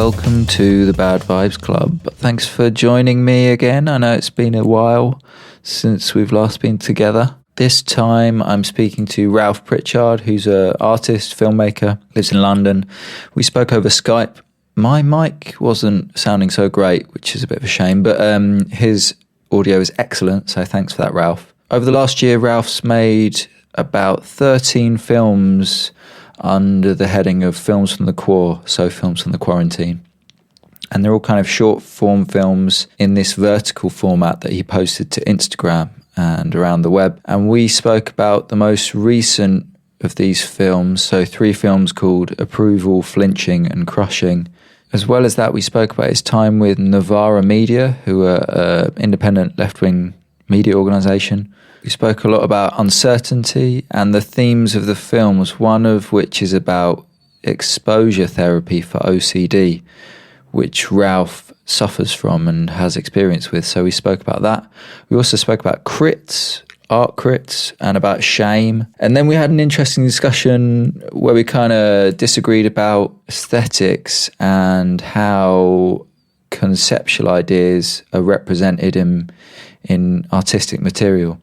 welcome to the Bad Vibes Club. Thanks for joining me again. I know it's been a while since we've last been together. This time I'm speaking to Ralph Pritchard, who's an artist, filmmaker, lives in London. We spoke over Skype. My mic wasn't sounding so great, which is a bit of a shame, but his audio is excellent, so thanks for that, Ralph. Over the last year, Ralph's made about 13 films under the heading of Films from the Quar, so Films from the Quarantine. And they're all kind of short form films in this vertical format that he posted to Instagram and around the web. And we spoke about the most recent of these films, so 3 films called Approval, Flinching and Crushing. As well as that, we spoke about his time with Novara Media, who are an independent left-wing media organisation. We spoke a lot about uncertainty and the themes of the films, one of which is about exposure therapy for OCD, which Ralph suffers from and has experience with. So we spoke about that. We also spoke about crits, art crits, and about shame. And then we had an interesting discussion where we kind of disagreed about aesthetics and how conceptual ideas are represented in artistic material.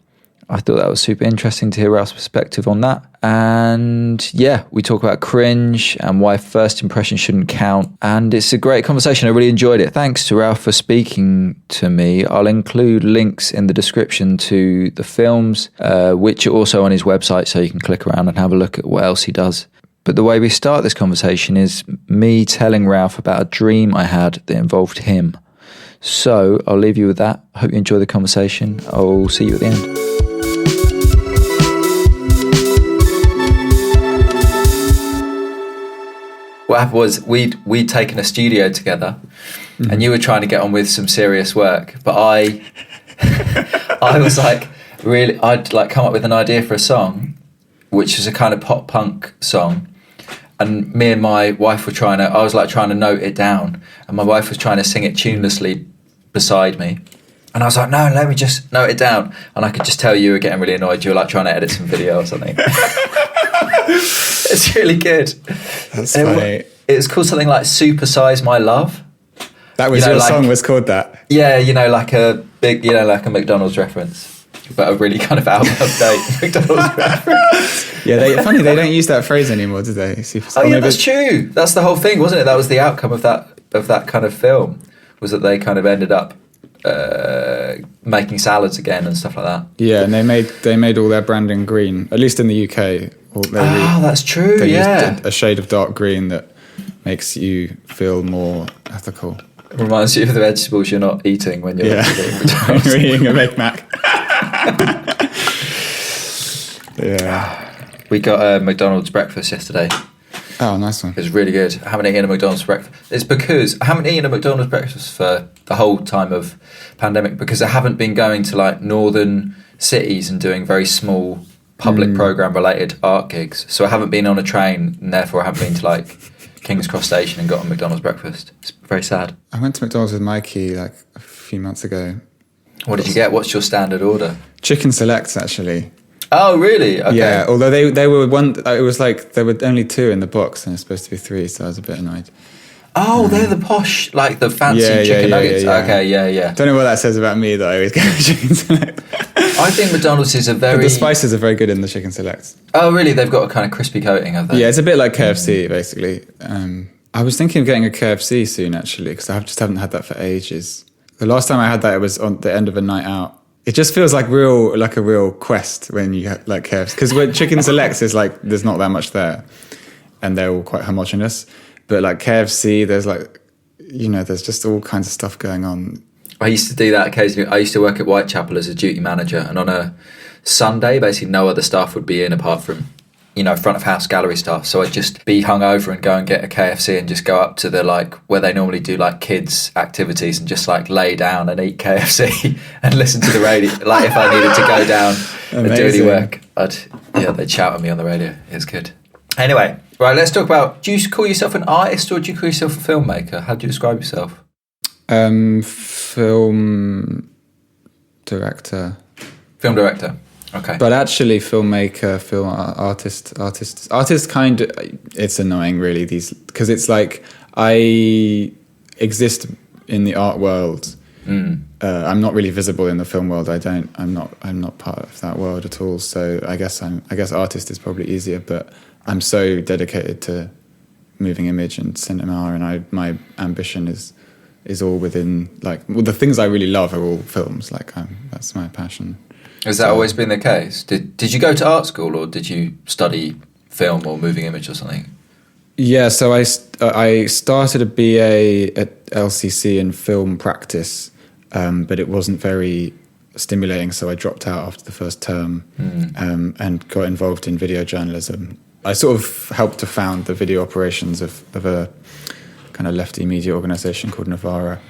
I thought that was super interesting to hear Ralph's perspective on that. And yeah, we talk about cringe and why first impressions shouldn't count. And it's a great conversation. I really enjoyed it. Thanks to Ralph for speaking to me. I'll include links in the description to the films, which are also on his website, so you can click around and have a look at what else he does. But the way we start this conversation is me telling Ralph about a dream I had that involved him. So I'll leave you with that. I hope you enjoy the conversation. I'll see you at the end. What happened was we'd taken a studio together, and you were trying to get on with some serious work, but I was like, really, I'd like come up with an idea for a song, which was a kind of pop punk song, and me and my wife were I was like trying to note it down, and my wife was trying to sing it tunelessly beside me, and I was like, no, let me just note it down, and I could just tell you were getting really annoyed. You were like trying to edit some video or something. It's really good. That's funny. It was called something like Supersize My Love. That was your song was called that? Yeah, like a big, like a McDonald's reference, but a really kind of out of date McDonald's reference. Yeah, they don't use that phrase anymore, do they? Oh yeah, that's true. That's the whole thing, wasn't it? That was the outcome of that kind of film, was that they kind of ended up making salads again and stuff like that. Yeah, and they made all their branding green, at least in the UK. That's true. They used a shade of dark green that makes you feel more ethical. It reminds you of the vegetables you're not eating when you're eating a Big Mac. Yeah. We got a McDonald's breakfast yesterday. Oh, nice one. It was really good. I haven't eaten a McDonald's breakfast. It's because I haven't eaten a McDonald's breakfast for the whole time of pandemic, because I haven't been going to like northern cities and doing very small public program related art gigs. So I haven't been on a train, and therefore I haven't been to like King's Cross Station and got a McDonald's breakfast. It's very sad. I went to McDonald's with Mikey like a few months ago. What did you get? What's your standard order? Chicken selects, actually. Oh, really? Okay. Yeah, although they were one, it was like there were only 2 in the box and it's supposed to be 3, so I was a bit annoyed. Oh, they're the posh, like the fancy chicken nuggets. Yeah. Okay, yeah. Don't know what that says about me that I always get chicken select. I think McDonald's is But the spices are very good in the chicken selects. Oh, really? They've got a kind of crispy coating, have they? Yeah, it's a bit like KFC, basically. I was thinking of getting a KFC soon, actually, because I just haven't had that for ages. The last time I had that, it was on the end of a night out. It just feels like a real quest when you have like KFC, because when chicken selects is like there's not that much there, and they're all quite homogenous. But like KFC, there's like, there's just all kinds of stuff going on. I used to do that occasionally. I used to work at Whitechapel as a duty manager, and on a Sunday, basically no other staff would be in apart from, front of house gallery staff. So I'd just be hungover and go and get a KFC and just go up to the like where they normally do like kids activities and just like lay down and eat KFC and listen to the radio. Like if I needed to go down and do any work, they'd shout at me on the radio. It was good. Anyway, right, let's talk about, do you call yourself an artist or do you call yourself a filmmaker? How do you describe yourself? Film director. Film director. Okay. But actually filmmaker, film artist kind of, it's annoying really because it's like I exist in the art world. I'm not really visible in the film world. I'm not part of that world at all. So I guess artist is probably easier, but I'm so dedicated to moving image and cinema, and my ambition is all within, like, well, the things I really love are all films. Like, that's my passion. Has that always been the case? Did you go to art school, or did you study film or moving image or something? Yeah, so I started a BA at LCC in film practice, but it wasn't very stimulating, so I dropped out after the first term and got involved in video journalism. I sort of helped to found the video operations of a kind of lefty media organisation called Novara,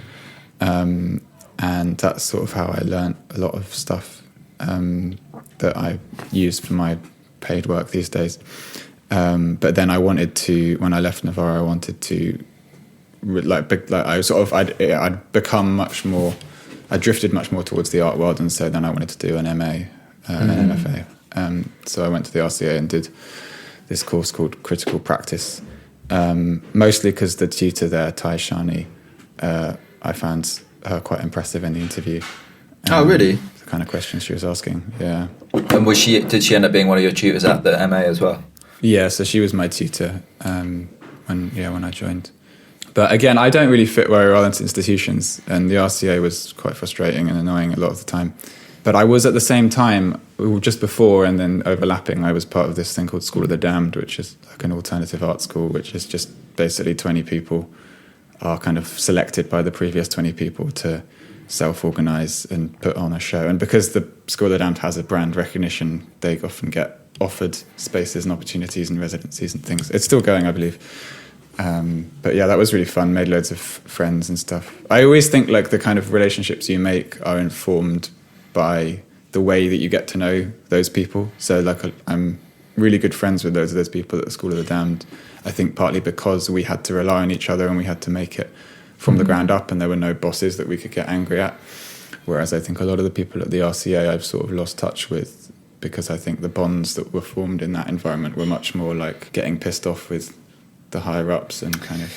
and that's sort of how I learnt a lot of stuff that I use for my paid work these days. But then when I left Novara, I wanted to I'd become much more, I drifted much more towards the art world, and so then I wanted to do an MA, an MFA. So I went to the RCA and did this course called Critical Practice, mostly because the tutor there, Tai Shani, I found her quite impressive in the interview. Oh, really? The kind of questions she was asking, yeah. And did she end up being one of your tutors at the MA as well? Yeah, so she was my tutor when I joined. But again, I don't really fit very well into institutions, and the RCA was quite frustrating and annoying a lot of the time. But I was, at the same time, just before and then overlapping, I was part of this thing called School of the Damned, which is like an alternative art school, which is just basically 20 people are kind of selected by the previous 20 people to self-organise and put on a show. And because the School of the Damned has a brand recognition, they often get offered spaces and opportunities and residencies and things. It's still going, I believe. But yeah, that was really fun. Made loads of friends and stuff. I always think like the kind of relationships you make are informed by the way that you get to know those people. So like I'm really good friends with loads of those people at the School of the Damned. I think partly because we had to rely on each other and we had to make it from the ground up, and there were no bosses that we could get angry at. Whereas I think a lot of the people at the RCA I've sort of lost touch with, because I think the bonds that were formed in that environment were much more like getting pissed off with the higher ups and kind of,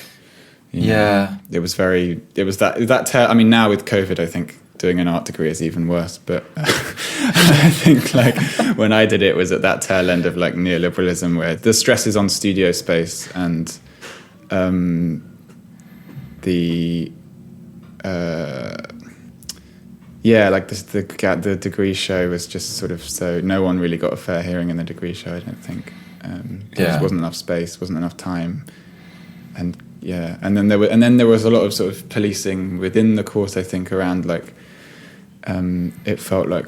yeah. It was that I mean, now with COVID, I think doing an art degree is even worse. But I think like when I did it was at that tail end of like neoliberalism, where the stress is on studio space and the degree show was just sort of, so no one really got a fair hearing in the degree show, I don't think. There just wasn't enough space, wasn't enough time, and then there was a lot of sort of policing within the course, I think, around like it felt like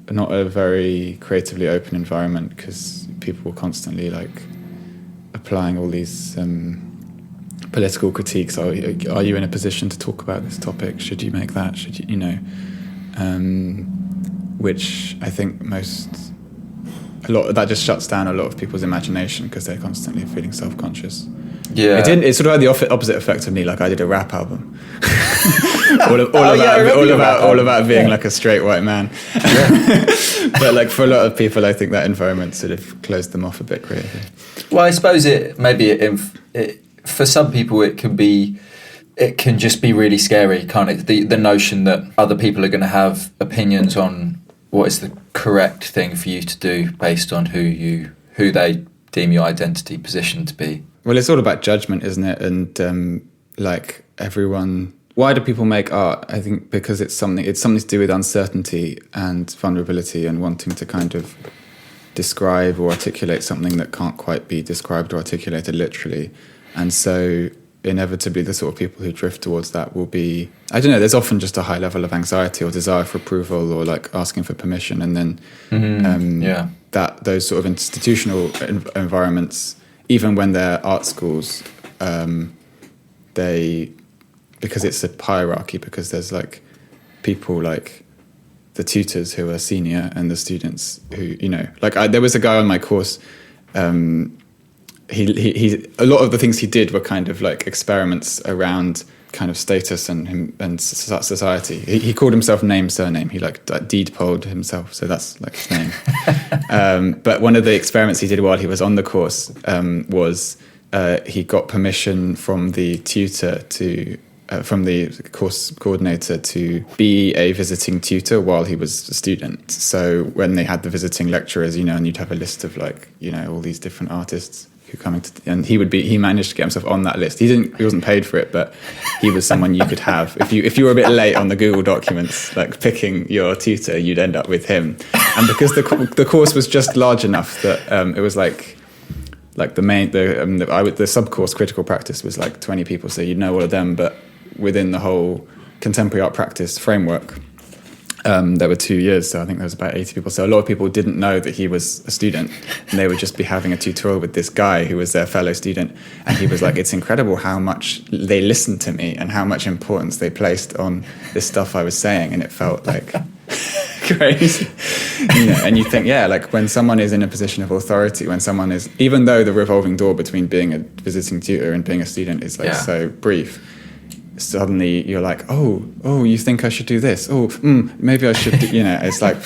not a very creatively open environment, because people were constantly like applying all these political critiques. Are you in a position to talk about this topic? Should you make that? Should you which I think that just shuts down a lot of people's imagination, because they're constantly feeling self-conscious. Yeah, it sort of had the opposite effect of me. Like I did a rap album, all about being like a straight white man. Yeah. But like for a lot of people, I think that environment sort of closed them off a bit creatively. Well, I suppose for some people it can just be really scary, can't it? The notion that other people are going to have opinions on what is the correct thing for you to do based on who they deem your identity position to be. Well, it's all about judgment, isn't it? And like everyone, why do people make art? I think because it's something to do with uncertainty and vulnerability and wanting to kind of describe or articulate something that can't quite be described or articulated literally. And so inevitably the sort of people who drift towards that will be, I don't know, there's often just a high level of anxiety or desire for approval or like asking for permission. And then that those sort of institutional environments, even when they're art schools, because it's a hierarchy, because there's like people like the tutors who are senior and the students who, there was a guy on my course, he a lot of the things he did were kind of like experiments around kind of status and society. He called himself name surname. He like deed polled himself, so that's like his name. But one of the experiments he did while he was on the course was he got permission from the tutor from the course coordinator to be a visiting tutor while he was a student. So when they had the visiting lecturers, and you'd have a list of all these different artists who coming to, and he managed to get himself on that list. He wasn't paid for it, but he was someone you could have. If you were a bit late on the Google documents, like picking your tutor, you'd end up with him. And because the course was just large enough that it was like the sub-course critical practice was like 20 people, so you'd know all of them, but within the whole contemporary art practice framework, there were 2 years, so I think there was about 80 people. So a lot of people didn't know that he was a student, and they would just be having a tutorial with this guy who was their fellow student. And he was like, it's incredible how much they listened to me and how much importance they placed on this stuff I was saying. And it felt like crazy. And you think, like when someone is in a position of authority, when someone is, even though the revolving door between being a visiting tutor and being a student is so brief, suddenly you're like, oh, you think I should do this? Maybe I should do, it's like,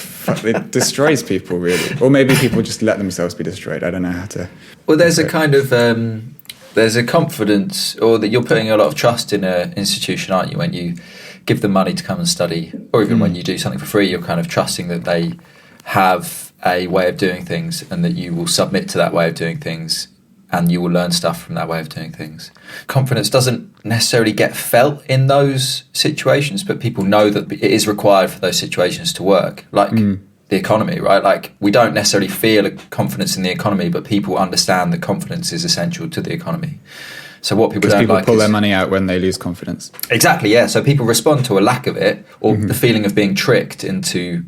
it destroys people really. Or maybe people just let themselves be destroyed. I don't know how to. Well, there's a kind of, there's a confidence, or that you're putting a lot of trust in an institution, aren't you? When you give them money to come and study, or even when you do something for free, you're kind of trusting that they have a way of doing things and that you will submit to that way of doing things and you will learn stuff from that way of doing things. Confidence doesn't necessarily get felt in those situations, but people know that it is required for those situations to work. Like the economy, right? Like we don't necessarily feel a confidence in the economy, but people understand that confidence is essential to the economy. So what people don't people like pull is, their money out when they lose confidence. Exactly, yeah. So people respond to a lack of it, or the feeling of being tricked into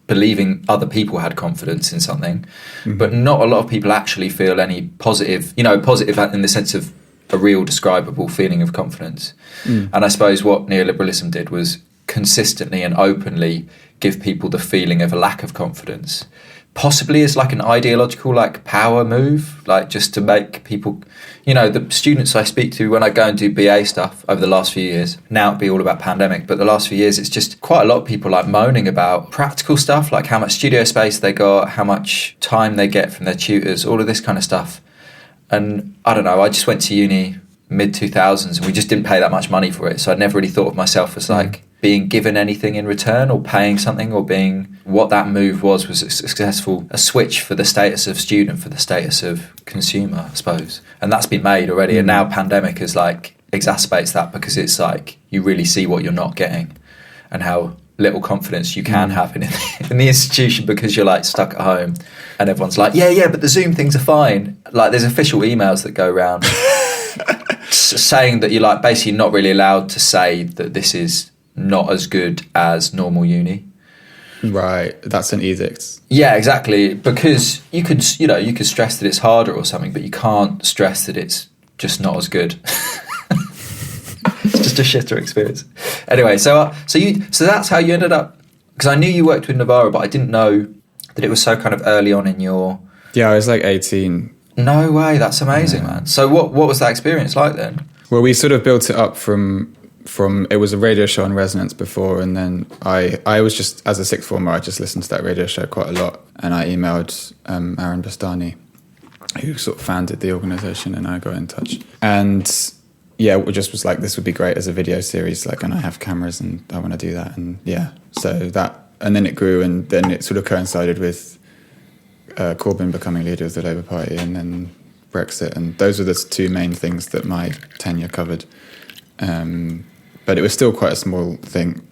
believing other people had confidence in something, but not a lot of people actually feel any positive in the sense of a real describable feeling of confidence. And I suppose what neoliberalism did was consistently and openly give people the feeling of a lack of confidence, possibly as like an ideological like power move, like just to make people, the students I speak to when I go and do BA stuff over the last few years, now it'd be all about pandemic, but the last few years it's just quite a lot of people like moaning about practical stuff, like how much studio space they got, how much time they get from their tutors, all of this kind of stuff. And I don't know, I just went to uni mid-2000s and we just didn't pay that much money for it, so I'd never really thought of myself as like being given anything in return or paying something, or being, what that move was a switch for the status of student, for the status of consumer, I suppose. And that's been made already. And now pandemic is like exacerbates that, because it's like you really see what you're not getting and how little confidence you can have in the institution, because you're like stuck at home and everyone's like, yeah, but the Zoom things are fine. Like there's official emails that go around saying that you're like basically not really allowed to say that this is not as good as normal uni. Right, that's an edict. Yeah, exactly, because you could stress that it's harder or something, but you can't stress that it's just not as good. It's just a shitter experience. Anyway, so that's how you ended up, because I knew you worked with Navarro, but I didn't know that it was so kind of early on in your... Yeah, I was like 18. No way, that's amazing, man. So what was that experience like then? Well, we sort of built it up from it was a radio show on Resonance before, and then I was just, as a sixth former, I just listened to that radio show quite a lot, and I emailed Aaron Bastani, who sort of founded the organisation, and I got in touch. And yeah, it just was like, this would be great as a video series, like, and I have cameras and I want to do that. And yeah, so that, and then it grew, and then it sort of coincided with Corbyn becoming leader of the Labour Party, and then Brexit, and those were the two main things that my tenure covered. But it was still quite a small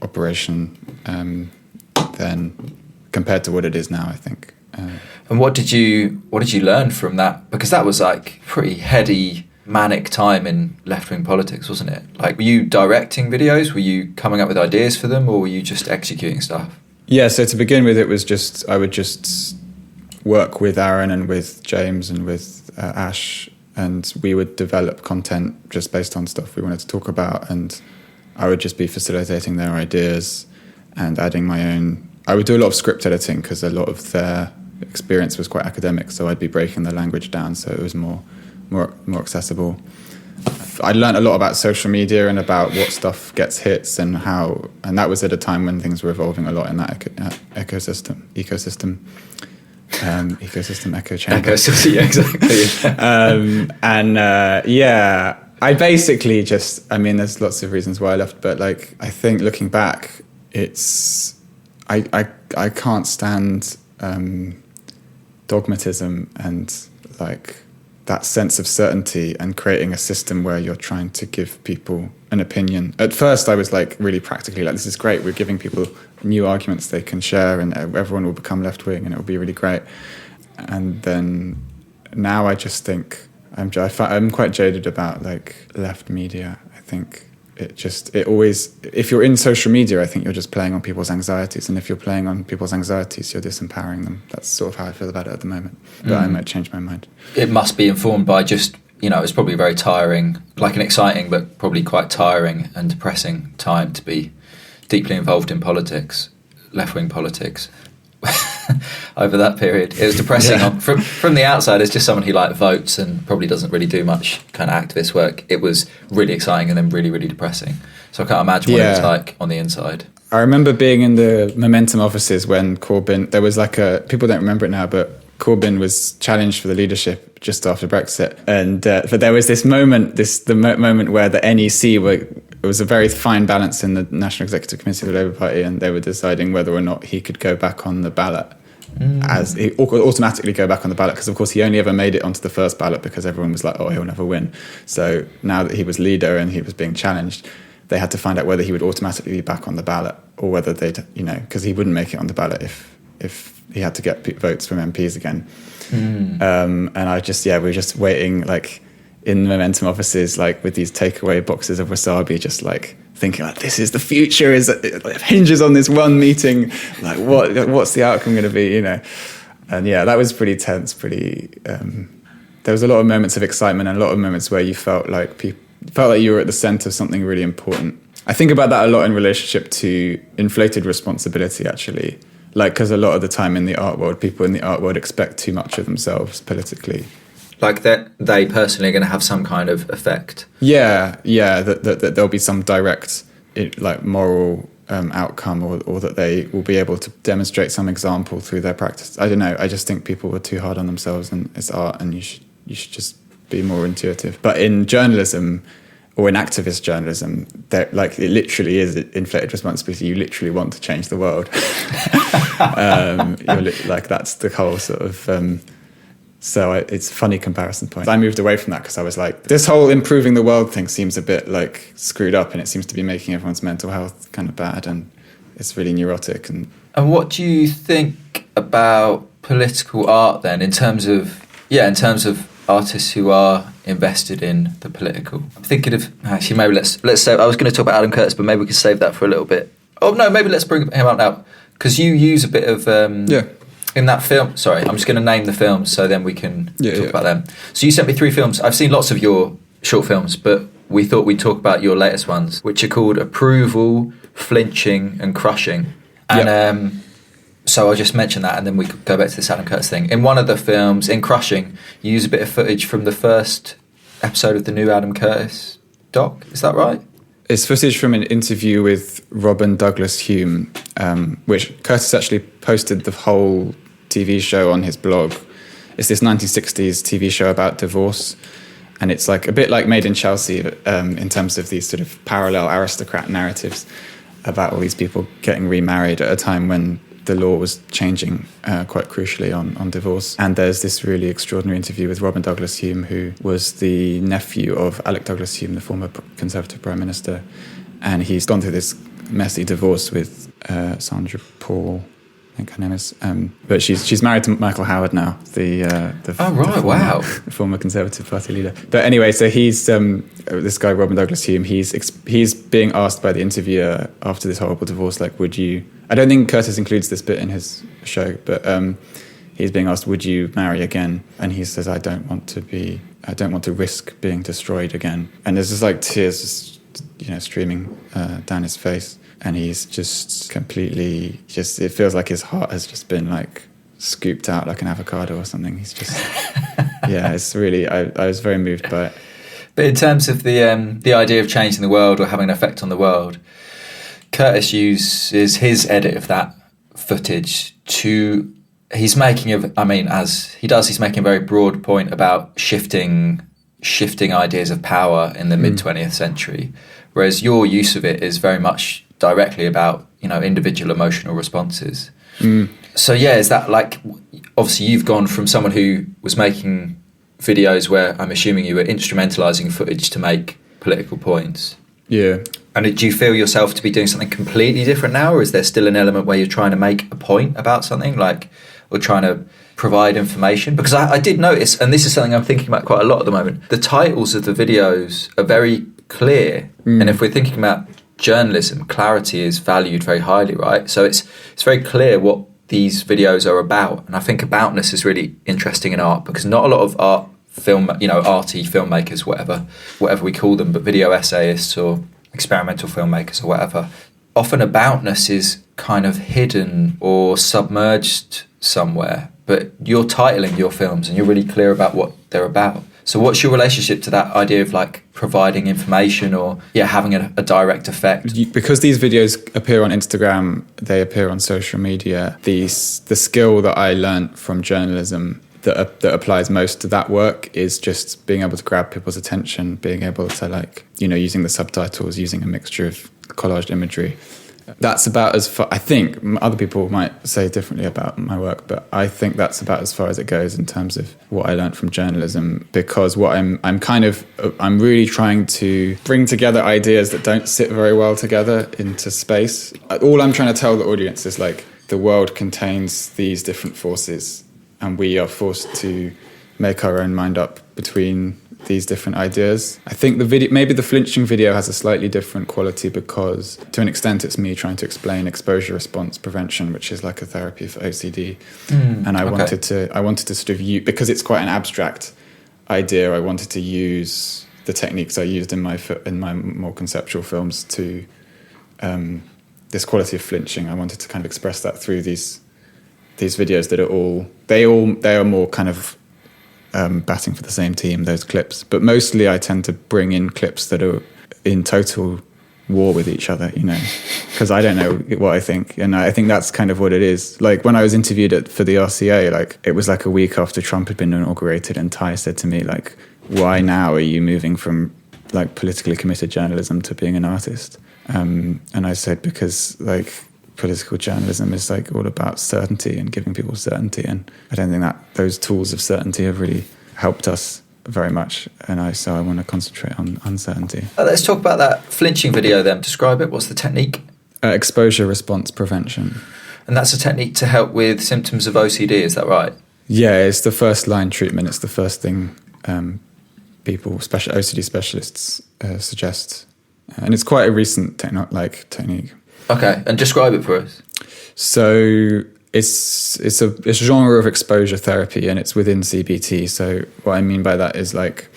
operation then, compared to what it is now, I think. And what did you learn from that? Because that was like pretty heady, manic time in left-wing politics, wasn't it? Like, were you directing videos? Were you coming up with ideas for them, or were you just executing stuff? Yeah, so to begin with, it was just, I would just work with Aaron and with James and with Ash, and we would develop content just based on stuff we wanted to talk about, and I would just be facilitating their ideas and adding my own. I would do a lot of script editing because a lot of their experience was quite academic, so I'd be breaking the language down so it was more accessible. I learned a lot about social media and about what stuff gets hits and how, and that was at a time when things were evolving a lot in that ecosystem. ecosystem echo chamber. Yeah, exactly. I basically just, I mean, there's lots of reasons why I left, but like, I think looking back, it's, I can't stand dogmatism and like that sense of certainty and creating a system where you're trying to give people an opinion. At first I was like really practically like, this is great, we're giving people new arguments they can share and everyone will become left wing and it will be really great. And then now I just think I'm quite jaded about like left media. I think it always, if you're in social media, I think you're just playing on people's anxieties, and if you're playing on people's anxieties, you're disempowering them. That's sort of how I feel about it at the moment, but I might change my mind. It must be informed by just, it's probably very tiring, like an exciting but probably quite tiring and depressing time to be deeply involved in politics, left-wing politics. Over that period, it was depressing. Yeah. From the outside, as just someone who like votes and probably doesn't really do much kind of activist work, it was really exciting and then really, really depressing. So I can't imagine what it was like on the inside. I remember being in the Momentum offices when Corbyn, there was like people don't remember it now, but Corbyn was challenged for the leadership just after Brexit, and but there was this moment, moment where the NEC it was a very fine balance in the National Executive Committee of the Labour Party, and they were deciding whether or not he could go back on the ballot. As he automatically go back on the ballot, because of course he only ever made it onto the first ballot because everyone was like, oh, he'll never win. So now that he was leader and he was being challenged, they had to find out whether he would automatically be back on the ballot or whether they'd, because he wouldn't make it on the ballot if he had to get votes from MPs again. And we were just waiting like in the Momentum offices, like with these takeaway boxes of wasabi, just like thinking like, this is the future, it hinges on this one meeting, like what's the outcome going to be, and that was pretty tense, there was a lot of moments of excitement and a lot of moments where you felt like you were at the center of something really important. I think about that a lot in relationship to inflated responsibility, actually, like, because a lot of the time in the art world, people in the art world expect too much of themselves politically. Like that they personally are going to have some kind of effect. That there'll be some direct moral outcome, or that they will be able to demonstrate some example through their practice. I don't know. I just think people were too hard on themselves, and it's art, and you should just be more intuitive. But in journalism, or in activist journalism, it literally is inflated responsibility. You literally want to change the world. That's the whole sort of. So it's a funny comparison point. I moved away from that because I was like, this whole improving the world thing seems a bit like screwed up, and it seems to be making everyone's mental health kind of bad, and it's really neurotic. And what do you think about political art then, in terms of artists who are invested in the political? I'm thinking of, actually, maybe let's say, I was going to talk about Adam Curtis, but maybe we could save that for a little bit. Oh no, maybe let's bring him up now, because you use a bit of in that film. Sorry, I'm just going to name the films so then we can talk about them. So you sent me 3 films. I've seen lots of your short films, but we thought we'd talk about your latest ones, which are called Approval, Flinching and Crushing. And so I'll just mention that, and then we could go back to this Adam Curtis thing. In one of the films, in Crushing, you use a bit of footage from the first episode of the new Adam Curtis doc. Is that right? It's footage from an interview with Robin Douglas Hume, which Curtis actually posted the whole TV show on his blog. It's this 1960s TV show about divorce, and it's like a bit like Made in Chelsea in terms of these sort of parallel aristocrat narratives about all these people getting remarried at a time when the law was changing quite crucially on divorce. And there's this really extraordinary interview with Robin Douglas Hume, who was the nephew of Alec Douglas Hume, the former Conservative Prime Minister. And he's gone through this messy divorce with Sandra Paul, I think her name is. But she's married to Michael Howard now, the former Conservative Party leader. But anyway, so he's this guy Robin Douglas Hume. He's being asked by the interviewer after this horrible divorce, like, would you? I don't think Curtis includes this bit in his show, but he's being asked, would you marry again? And he says, I don't want to risk being destroyed again. And there's just like tears, streaming down his face. And he's just completely, it feels like his heart has just been like scooped out like an avocado or something. He's just, it's really, I was very moved by it. But in terms of the idea of changing the world or having an effect on the world, Curtis uses his edit of that footage to he's making as he does, he's making a very broad point about shifting ideas of power in the mid 20th century, whereas your use of it is very much directly about, individual emotional responses. So yeah, is that like, obviously you've gone from someone who was making videos where I'm assuming you were instrumentalizing footage to make political points. Yeah. And do you feel yourself to be doing something completely different now, or is there still an element where you're trying to make a point about something, like, or trying to provide information? Because I did notice, and this is something I'm thinking about quite a lot at the moment, the titles of the videos are very clear. And if we're thinking about journalism, clarity is valued very highly, right? So it's very clear what these videos are about. And I think aboutness is really interesting in art, because not a lot of art film, arty filmmakers, whatever we call them, but video essayists or experimental filmmakers or whatever, often aboutness is kind of hidden or submerged somewhere, but you're titling your films and you're really clear about what they're about. So what's your relationship to that idea of like providing information or having a direct effect? Because these videos appear on Instagram, they appear on social media, the skill that I learned from journalism that applies most to that work is just being able to grab people's attention, being able to using the subtitles, using a mixture of collaged imagery. That's about as far, I think. Other people might say differently about my work, but I think that's about as far as it goes in terms of what I learned from journalism, because what I'm really trying to bring together ideas that don't sit very well together into space. All I'm trying to tell the audience is like, the world contains these different forces and we are forced to make our own mind up between these different ideas. I think maybe the Flinching video has a slightly different quality because to an extent it's me trying to explain exposure response prevention, which is like a therapy for OCD. And I wanted to sort of because it's quite an abstract idea, I wanted to use the techniques I used in my more conceptual films to this quality of flinching. I wanted to kind of express that through these videos that are more kind of batting for the same team, those clips. But mostly I tend to bring in clips that are in total war with each other, because I don't know what I think. And I think that's kind of what it is. Like when I was interviewed for the RCA, like it was like a week after Trump had been inaugurated, and Ty said to me, like, why now are you moving from like politically committed journalism to being an artist? And I said, because like political journalism is like all about certainty and giving people certainty, and I don't think that those tools of certainty have really helped us very much, and so I want to concentrate on uncertainty. Let's talk about that Flinching video then. Describe it. What's the technique? Exposure response prevention. And that's a technique to help with symptoms of OCD, is that right? Yeah, it's the first line treatment. It's the first thing OCD specialists suggest, and it's quite a recent technique. Okay, and describe it for us. So it's a genre of exposure therapy, and it's within CBT. So what I mean by that is like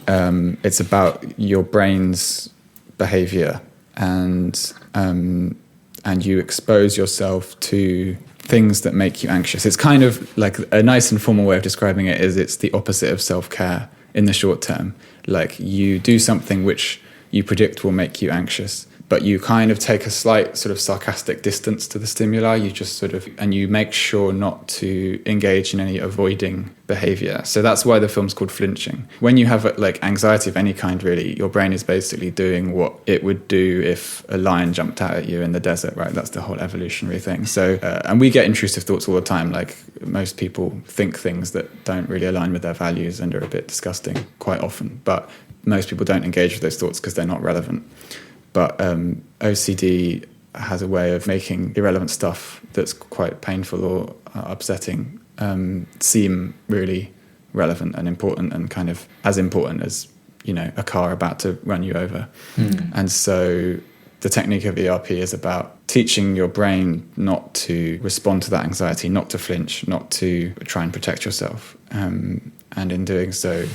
it's about your brain's behavior, and you expose yourself to things that make you anxious. It's kind of like a nice informal way of describing it is it's the opposite of self-care in the short term. Like you do something which you predict will make you anxious, but you kind of take a slight sort of sarcastic distance to the stimuli. You just and you make sure not to engage in any avoiding behavior. So that's why the film's called Flinching. When you have like anxiety of any kind, really, your brain is basically doing what it would do if a lion jumped out at you in the desert, right? That's the whole evolutionary thing. So, and we get intrusive thoughts all the time. Like most people think things that don't really align with their values and are a bit disgusting quite often. But most people don't engage with those thoughts because they're not relevant. But OCD has a way of making irrelevant stuff that's quite painful or upsetting seem really relevant and important, and kind of as important as, a car about to run you over. And so the technique of ERP is about teaching your brain not to respond to that anxiety, not to flinch, not to try and protect yourself. And in doing so,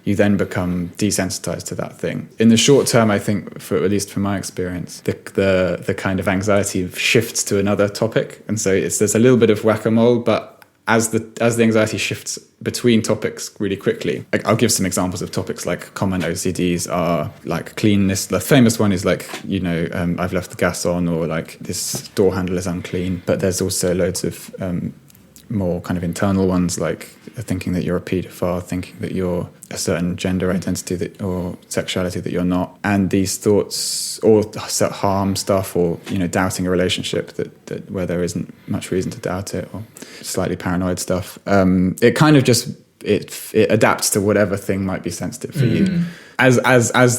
you then become desensitized to that thing. In the short term, I think, at least from my experience, the kind of anxiety shifts to another topic. And so there's a little bit of whack-a-mole, but as the anxiety shifts between topics really quickly, I'll give some examples of topics like common OCDs are like cleanness. The famous one is like, I've left the gas on, or like this door handle is unclean. But there's also loads of more kind of internal ones, like thinking that you're a paedophile, thinking that you're a certain gender identity or sexuality that you're not, and these thoughts, or self-harm stuff, or doubting a relationship that where there isn't much reason to doubt it, or slightly paranoid stuff. It kind of just it adapts to whatever thing might be sensitive for you. As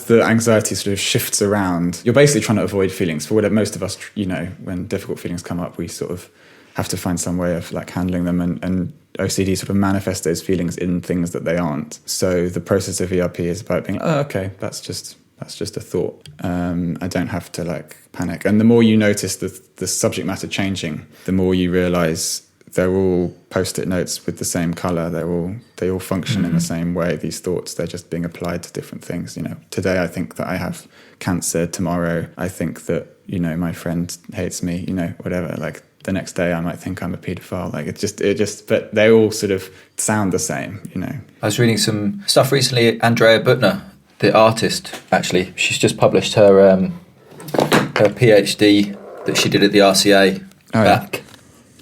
the anxiety sort of shifts around, you're basically trying to avoid feelings. For what most of us, when difficult feelings come up, we sort of have to find some way of like handling them, and OCD sort of manifests those feelings in things that they aren't. So the process of ERP is about being, oh, okay, that's just a thought. I don't have to like panic. And the more you notice the subject matter changing, the more you realise they're all post-it notes with the same colour. They all function in the same way. These thoughts, they're just being applied to different things. Today I think that I have cancer. Tomorrow I think that my friend hates me. Whatever. Like the next day I might think I'm a paedophile. Like it just. But they all sort of sound the same. I was reading some stuff recently. Andrea Butner, the artist, actually, she's just published her PhD that she did at the RCA back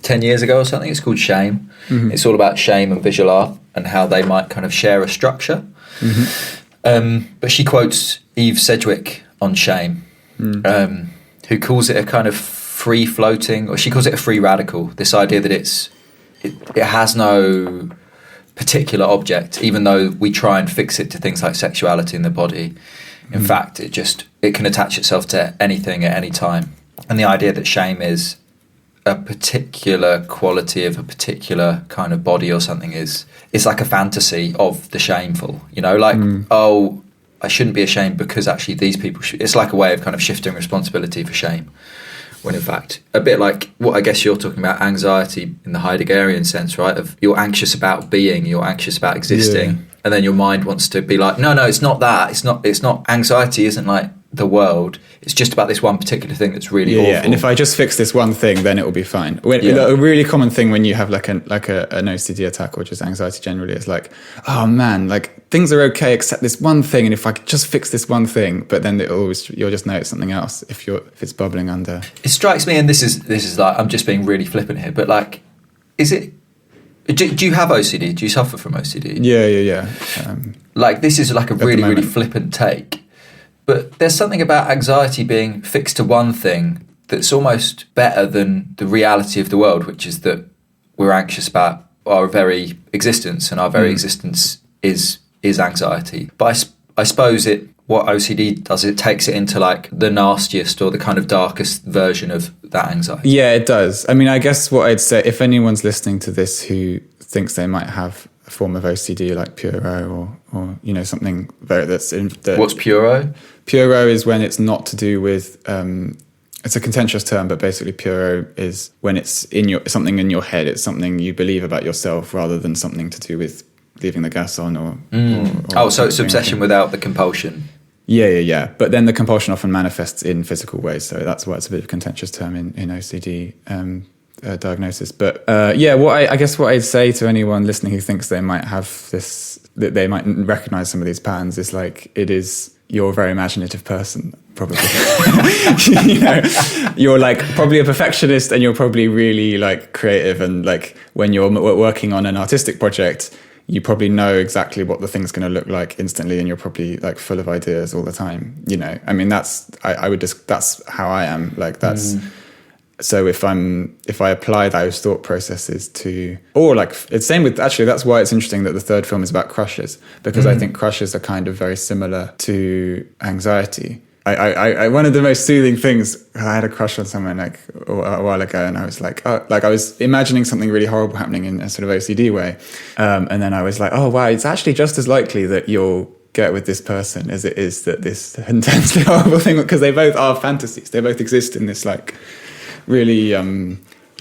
10 years ago or something. It's called Shame. It's all about shame and visual art and how they might kind of share a structure. But she quotes Eve Sedgwick on shame, who calls it a kind of free-floating, or she calls it a free radical, this idea that it has no particular object, even though we try and fix it to things like sexuality in the body. In fact, it can attach itself to anything at any time. And the idea that shame is a particular quality of a particular kind of body or something is like a fantasy of the shameful, oh, I shouldn't be ashamed because actually these people should. It's like a way of kind of shifting responsibility for shame, when in fact, a bit like what I guess you're talking about, anxiety in the Heideggerian sense, right? Of you're anxious about being, you're anxious about existing, and then your mind wants to be like, no, it's not that. It's not. Anxiety isn't like the world. It's just about this one particular thing that's really awful. And if I just fix this one thing, then it will be fine. A really common thing when you have like an OCD attack or just anxiety generally is like, oh man, like things are okay except this one thing, and if I could just fix this one thing, but then you'll just know it's something else if it's bubbling under. It strikes me, and this is like, I'm just being really flippant here, but like, is it? Do you have OCD? Do you suffer from OCD? Yeah. Like this is like a really flippant take. But there's something about anxiety being fixed to one thing that's almost better than the reality of the world, which is that we're anxious about our very existence, and our very existence is anxiety. But I suppose what OCD does, it takes it into like the nastiest or the kind of darkest version of that anxiety. Yeah, it does. I mean, I guess what I'd say, if anyone's listening to this who thinks they might have a form of OCD like Puro or something that's in the... What's Puro? Puro is when it's not to do with it's a contentious term, but basically Puro is when it's something in your head. It's something you believe about yourself rather than something to do with leaving the gas on or so it's obsession without the compulsion. Yeah. But then the compulsion often manifests in physical ways, so that's why it's a bit of a contentious term in OCD diagnosis. But I guess what I'd say to anyone listening who thinks they might have this, that they might recognise some of these patterns, is like, you're a very imaginative person, probably. You're like probably a perfectionist, and you're probably really like creative, and like when you're working on an artistic project, you probably know exactly what the thing's going to look like instantly, and you're probably like full of ideas all the time. I mean, that's how I am. Like that's. So if I apply those thought processes to, or like it's same with, actually that's why it's interesting that the third film is about crushes, because I think crushes are kind of very similar to anxiety. I one of the most soothing things, I had a crush on someone like a while ago, and I was like, I was imagining something really horrible happening in a sort of OCD way, and then I was like, oh wow, it's actually just as likely that you'll get with this person as it is that this intensely horrible thing, because they both are fantasies. They both exist in this like really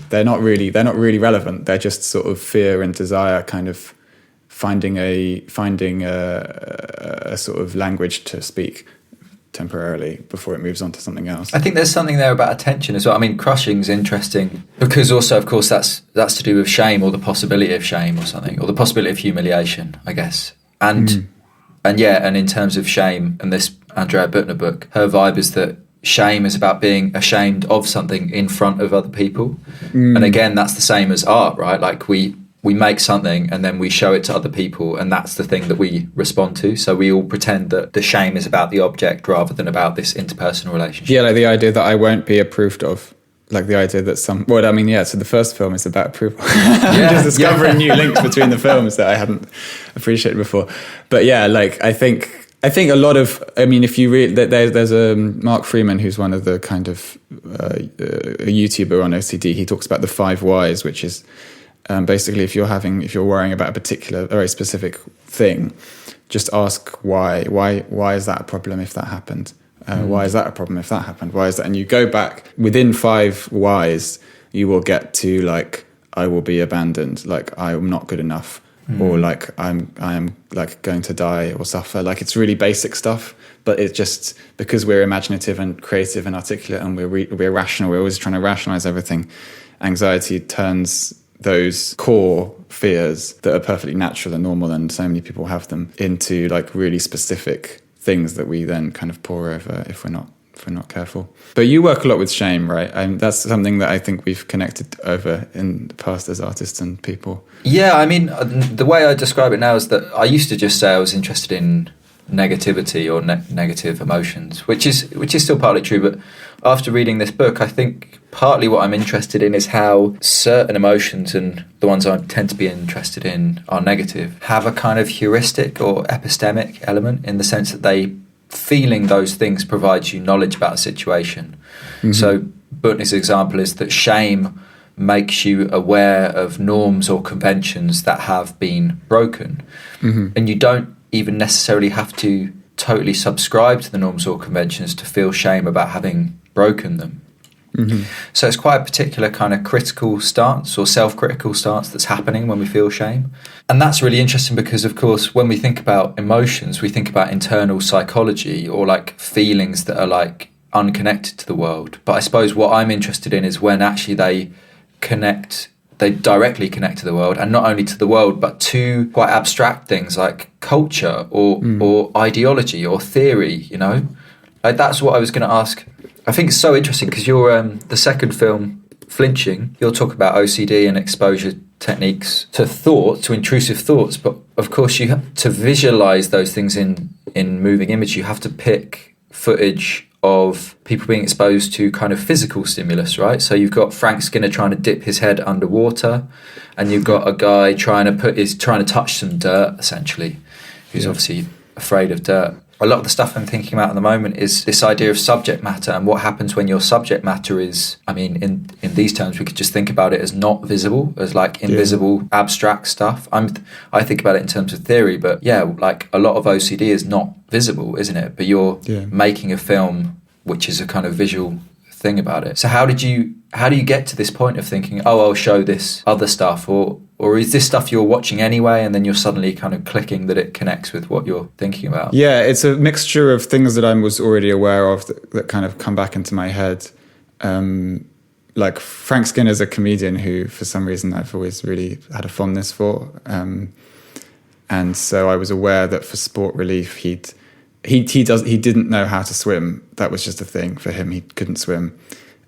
they're not really relevant. They're just sort of fear and desire kind of finding a sort of language to speak temporarily before it moves on to something else. I think there's something there about attention as well. I mean, crushing's interesting because also, of course, that's to do with shame, or the possibility of shame or something, or the possibility of humiliation, I guess. And in terms of shame and this Andrea Butner book, her vibe is that shame is about being ashamed of something in front of other people. And again, that's the same as art, right? Like we make something and then we show it to other people, and that's the thing that we respond to. So we all pretend that the shame is about the object rather than about this interpersonal relationship. Yeah, like the idea that I won't be approved of. Like the idea that so the first film is about approval. I'm just discovering new links between the films that I hadn't appreciated before. But yeah, like I think a lot of, if you read, there's a Mark Freeman who's one of the kind of a YouTuber on OCD. He talks about the 5 whys, which is basically if you're worrying about a particular, very specific thing, just ask why is that a problem if that happened? Why is that a problem if that happened? Why is that? And you go back within 5 whys, you will get to like, I will be abandoned, like I am not good enough, or like I am like going to die or suffer. Like it's really basic stuff, but it's just because we're imaginative and creative and articulate and we're rational. We're always trying to rationalize everything. Anxiety turns those core fears that are perfectly natural and normal, and so many people have them, into like really specific things that we then kind of pour over if we're not careful. But you work a lot with shame, right? And that's something that I think we've connected over in the past as artists and people. Yeah, I mean, the way I describe it now is that I used to just say I was interested in negativity or negative emotions, which is still partly true. But after reading this book, I think partly what I'm interested in is how certain emotions, and the ones I tend to be interested in are negative, have a kind of heuristic or epistemic element, in the sense that feeling those things provides you knowledge about a situation. So Butner's example is that shame makes you aware of norms or conventions that have been broken. And you don't even necessarily have to totally subscribe to the norms or conventions to feel shame about having broken them. So it's quite a particular kind of critical stance or self-critical stance that's happening when we feel shame. And that's really interesting because, of course, when we think about emotions, we think about internal psychology or like feelings that are like unconnected to the world. But I suppose what I'm interested in is when actually they directly connect to the world, and not only to the world, but to quite abstract things like culture or ideology or theory, you know? Like that's what I was going to ask. I think it's so interesting because you're the second film, Flinching, you'll talk about OCD and exposure techniques to thought, to intrusive thoughts. But of course, you have to visualize those things in moving image. You have to pick footage of people being exposed to kind of physical stimulus, right? So you've got Frank Skinner trying to dip his head underwater, and you've got a guy trying to touch some dirt, essentially, who's obviously afraid of dirt. A lot of the stuff I'm thinking about at the moment is this idea of subject matter and what happens when your subject matter is, I mean, in these terms, we could just think about it as not visible, as like invisible, abstract stuff. I think about it in terms of theory, but yeah, like a lot of OCD is not visible, isn't it? But you're making a film which is a kind of visual thing about it. So how do you get to this point of thinking, oh, I'll show this other stuff, or is this stuff you're watching anyway and then you're suddenly kind of clicking that it connects with what you're thinking about? Yeah, it's a mixture of things that I was already aware of that kind of come back into my head. Like Frank Skinner is a comedian who, for some reason, I've always really had a fondness for. And so I was aware that for sport relief, he didn't know how to swim. That was just a thing for him. He couldn't swim.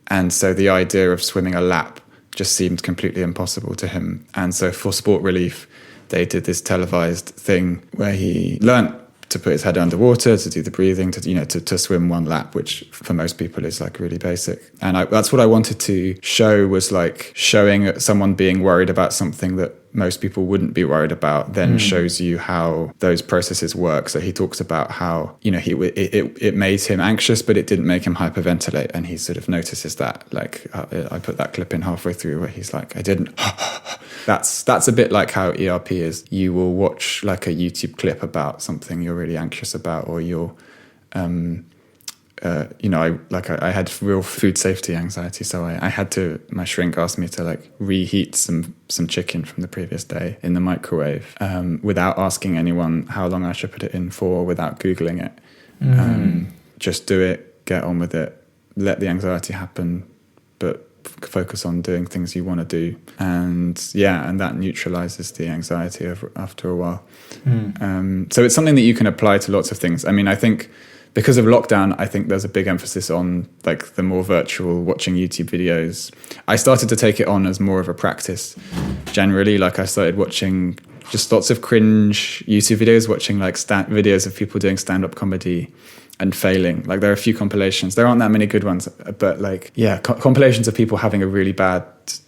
And so the idea of swimming a lap just seemed completely impossible to him. And so for sport relief, they did this televised thing where he learnt to put his head underwater, to do the breathing, to swim one lap, which for most people is like really basic. And that's what I wanted to show, was like showing someone being worried about something that most people wouldn't be worried about, then shows you how those processes work. So he talks about how, it made him anxious, but it didn't make him hyperventilate. And he sort of notices that, like, I put that clip in halfway through where he's like, I didn't. That's a bit like how ERP is. You will watch like a YouTube clip about something you're really anxious about, or you're, I had real food safety anxiety, so I had to. My shrink asked me to like reheat some chicken from the previous day in the microwave, without asking anyone how long I should put it in for, without Googling it. Just do it, get on with it, let the anxiety happen, but focus on doing things you want to do, and that neutralizes the anxiety after a while. So it's something that you can apply to lots of things. I mean, I think because of lockdown, I think there's a big emphasis on like the more virtual watching YouTube videos. I started to take it on as more of a practice generally. Like I started watching just lots of cringe YouTube videos, watching like videos of people doing stand-up comedy and failing. Like there are a few compilations. There aren't that many good ones, but like, yeah, compilations of people having a really bad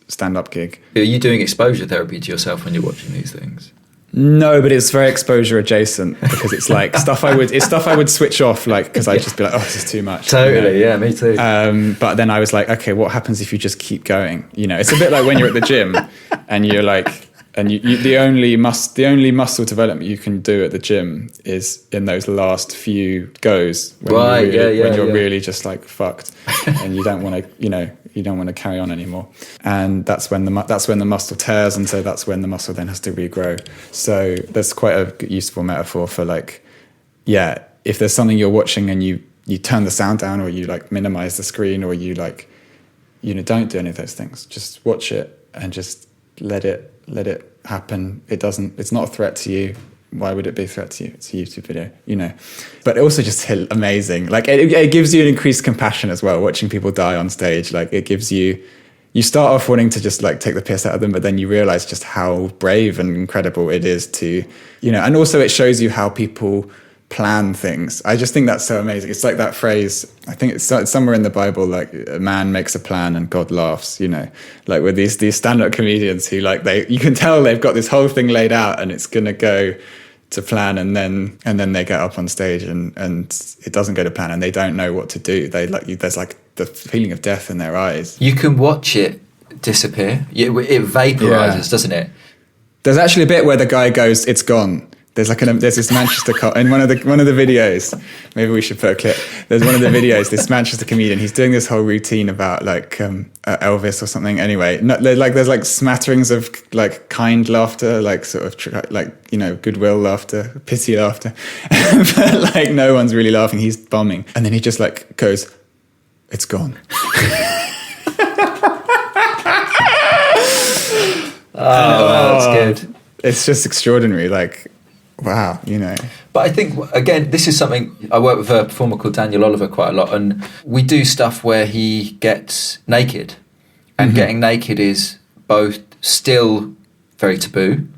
stand-up gig. Are you doing exposure therapy to yourself when you're watching these things? No, but it's very exposure adjacent because it's like stuff I would switch off, like, because I'd just be like, oh, this is too much. Totally, yeah, me too. But then I was like, okay, what happens if you just keep going? You know, it's a bit like when you're at the gym and you're like, and the only muscle development you can do at the gym is in those last few goes when you're really just like fucked and you don't want to carry on anymore, and that's when the muscle tears, and so that's when the muscle then has to regrow. So that's quite a useful metaphor for like, yeah, if there's something you're watching and you turn the sound down, or you like minimize the screen, or you like, you know, don't do any of those things. Just watch it and just let it happen. It's not a threat to you. Why would it be a threat to you? It's a YouTube video, you know. But also just amazing. Like it gives you an increased compassion as well, watching people die on stage. Like it gives you start off wanting to just like take the piss out of them, but then you realize just how brave and incredible it is to, you know, and also it shows you how people plan things. I just think that's so amazing. It's like that phrase, I think it's somewhere in the Bible, like a man makes a plan and God laughs, you know, like with these stand-up comedians who like you can tell they've got this whole thing laid out and it's gonna go to plan, and then they get up on stage and it doesn't go to plan and they don't know what to do. There's like the feeling of death in their eyes. You can watch it disappear. It vaporizes, doesn't it? There's actually a bit where the guy goes, "It's gone." There's this Manchester in one of the videos. Maybe we should put a clip. There's one of the videos. This Manchester comedian, he's doing this whole routine about like Elvis or something. Anyway, there's like smatterings of like kind laughter, like sort of like, you know, goodwill laughter, pity laughter, but like no one's really laughing. He's bombing, and then he just like goes, "It's gone." That's good. It's just extraordinary. Like, wow, you know. But I think, again, this is something, I work with a performer called Daniel Oliver quite a lot, and we do stuff where he gets naked. And getting naked is both still very taboo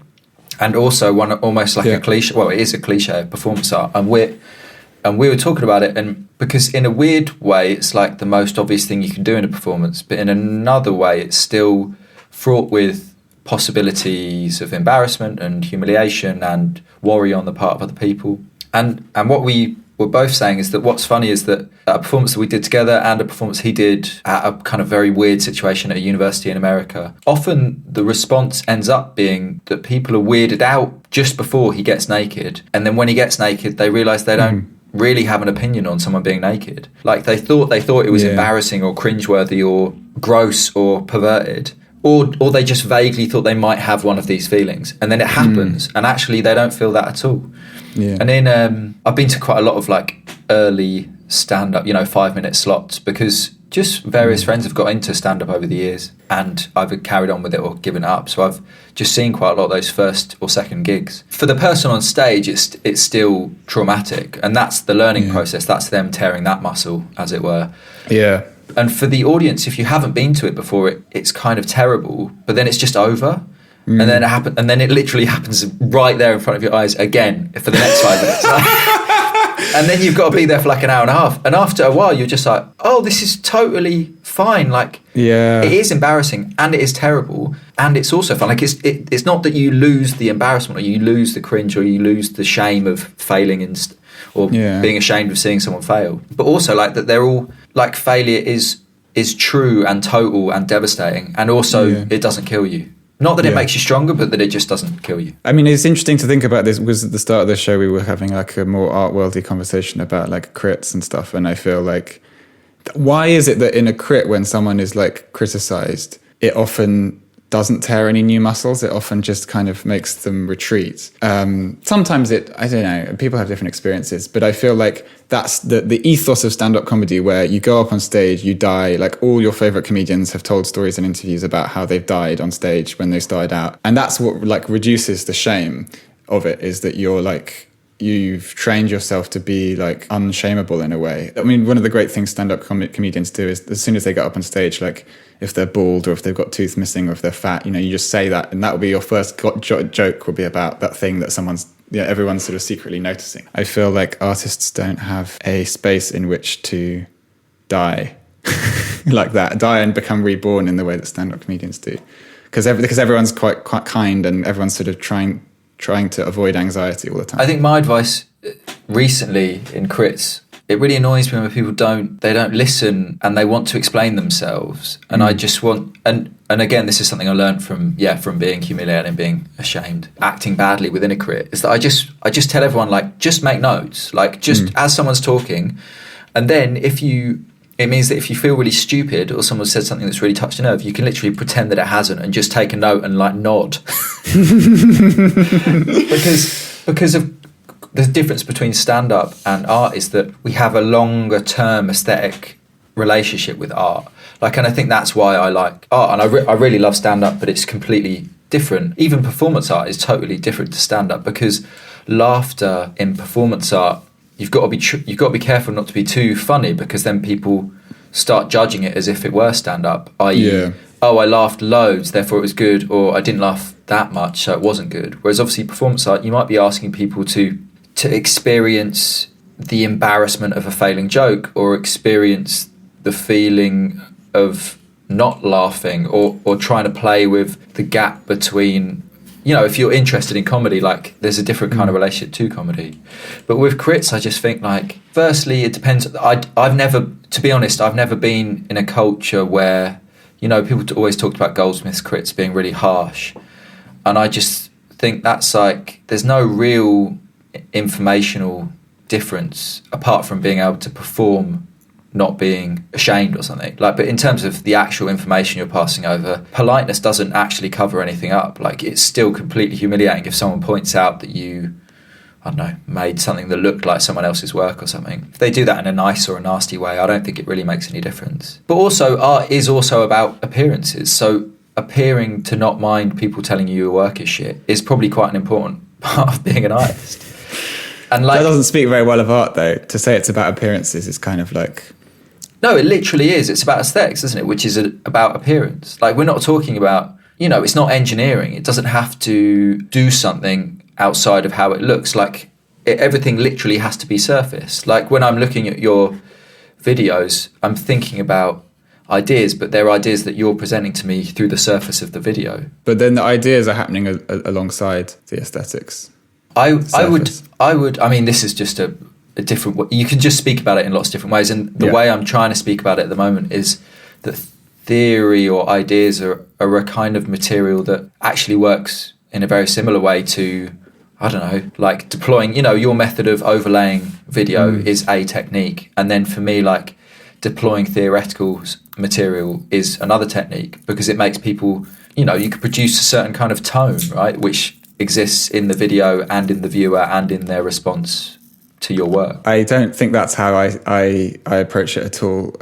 and also one almost like a cliche. Well, it is a cliche of performance art. And we were talking about it, and because in a weird way, it's like the most obvious thing you can do in a performance, but in another way, it's still fraught with possibilities of embarrassment and humiliation and worry on the part of other people. And what we were both saying is that what's funny is that a performance that we did together and a performance he did at a kind of very weird situation at a university in America, often the response ends up being that people are weirded out just before he gets naked. And then when he gets naked, they realise they don't really have an opinion on someone being naked. Like they thought it was embarrassing or cringeworthy or gross or perverted. Or they just vaguely thought they might have one of these feelings, and then it happens, and actually they don't feel that at all. Yeah. And then I've been to quite a lot of like early stand-up, 5-minute slots, because just various friends have got into stand-up over the years, and either carried on with it or given it up. So I've just seen quite a lot of those first or second gigs. For the person on stage, it's still traumatic, and that's the learning process. That's them tearing that muscle, as it were. Yeah. And for the audience, if you haven't been to it before, it's kind of terrible. But then it's just over, and then it literally happens right there in front of your eyes again for the next 5 minutes. And then you've got to be there for like an hour and a half. And after a while, you're just like, oh, this is totally fine. Like, it is embarrassing and it is terrible, and it's also fun. Like, it's not that you lose the embarrassment or you lose the cringe or you lose the shame of failing or being ashamed of seeing someone fail, but also like that they're all like, failure is true and total and devastating, and also it doesn't kill you. Not that it makes you stronger, but that it just doesn't kill you. I mean, it's interesting to think about this, because at the start of the show we were having like a more art worldy conversation about like crits and stuff, and I feel like, why is it that in a crit, when someone is like criticized, it often doesn't tear any new muscles? It often just kind of makes them retreat. Sometimes I don't know, people have different experiences, but I feel like that's the ethos of stand-up comedy, where you go up on stage, you die. Like, all your favorite comedians have told stories in interviews about how they've died on stage when they started out. And that's what like reduces the shame of it, is that you're like, you've trained yourself to be like unshameable in a way. I mean, one of the great things stand-up comedians do is as soon as they get up on stage, like if they're bald or if they've got tooth missing or if they're fat, you know, you just say that, and that will be your first joke will be about that thing that everyone's sort of secretly noticing. I feel like artists don't have a space in which to die like that, die and become reborn in the way that stand-up comedians do, because everyone's quite kind and everyone's sort of trying to avoid anxiety all the time. I think my advice recently in crits, it really annoys me when people don't listen and they want to explain themselves. And I just want, and again, this is something I learned from being humiliated and being ashamed, acting badly within a crit, is that I just tell everyone, like, just make notes, like just as someone's talking. And then it means that if you feel really stupid or someone said something that's really touched a nerve, you can literally pretend that it hasn't and just take a note and like nod. because of the difference between stand-up and art is that we have a longer term aesthetic relationship with art. Like, and I think that's why I like art, and I really love stand-up, but it's completely different. Even performance art is totally different to stand-up, because laughter in performance art, you've got to be careful not to be too funny, because then people start judging it as if it were stand-up, i.e., oh, I laughed loads, therefore it was good, or I didn't laugh that much, so it wasn't good. Whereas obviously performance art, you might be asking people to experience the embarrassment of a failing joke, or experience the feeling of not laughing, or trying to play with the gap between, you know, if you're interested in comedy, like there's a different kind of relationship to comedy. But with crits, I just think, like, firstly, it depends. I've never been in a culture where, you know, people always talked about Goldsmith's crits being really harsh. And I just think that's like, there's no real informational difference apart from being able to perform not being ashamed or something. Like, but in terms of the actual information you're passing over, politeness doesn't actually cover anything up. Like, it's still completely humiliating if someone points out that you, I don't know, made something that looked like someone else's work or something. If they do that in a nice or a nasty way, I don't think it really makes any difference. But also, art is also about appearances. So appearing to not mind people telling you your work is shit is probably quite an important part of being an artist. And like, that doesn't speak very well of art, though. To say it's about appearances is kind of like... No, it literally is. It's about aesthetics, isn't it? Which is about appearance. Like, we're not talking about, you know, it's not engineering. It doesn't have to do something outside of how it looks. Like, everything literally has to be surface. Like, when I'm looking at your videos, I'm thinking about ideas, but they're ideas that you're presenting to me through the surface of the video. But then the ideas are happening alongside the aesthetics. I mean, this is just a different way. You can just speak about it in lots of different ways, and the way I'm trying to speak about it at the moment is that theory or ideas are a kind of material that actually works in a very similar way to, I don't know, like deploying, you know, your method of overlaying video is a technique, and then for me, like, deploying theoretical material is another technique, because it makes people, you know, you could produce a certain kind of tone, right, which exists in the video and in the viewer and in their response to your work. I don't think that's how I approach it at all.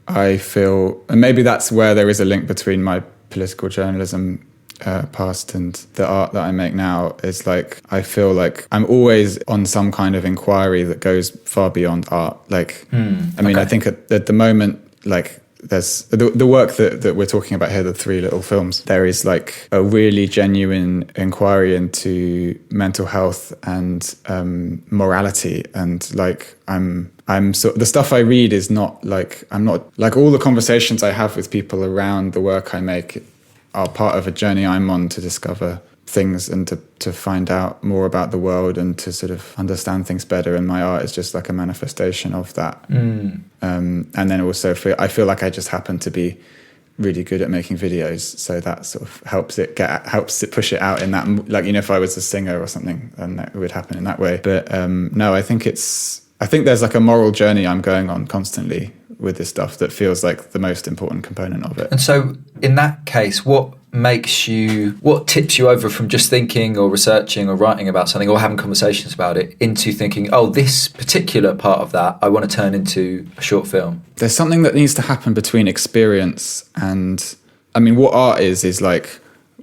I feel, and maybe that's where there is a link between my political journalism past and the art that I make now, is like, I feel like I'm always on some kind of inquiry that goes far beyond art. Like, I mean, I think at the moment, like, there's the work that we're talking about here, the 3 little films, there is like a really genuine inquiry into mental health and morality, and like I'm so, the stuff I read is not like, I'm not like, all the conversations I have with people around the work I make are part of a journey I'm on to discover things and to find out more about the world and to sort of understand things better, and my art is just like a manifestation of that. And then also I feel like I just happen to be really good at making videos, so that sort of helps it push it out in that, like, you know, if I was a singer or something, then that would happen in that way. But no, I think there's like a moral journey I'm going on constantly with this stuff that feels like the most important component of it. And so in that case, what tips you over from just thinking or researching or writing about something or having conversations about it into thinking, oh, this particular part of that I want to turn into a short film? There's something that needs to happen between experience and, I mean, what art is like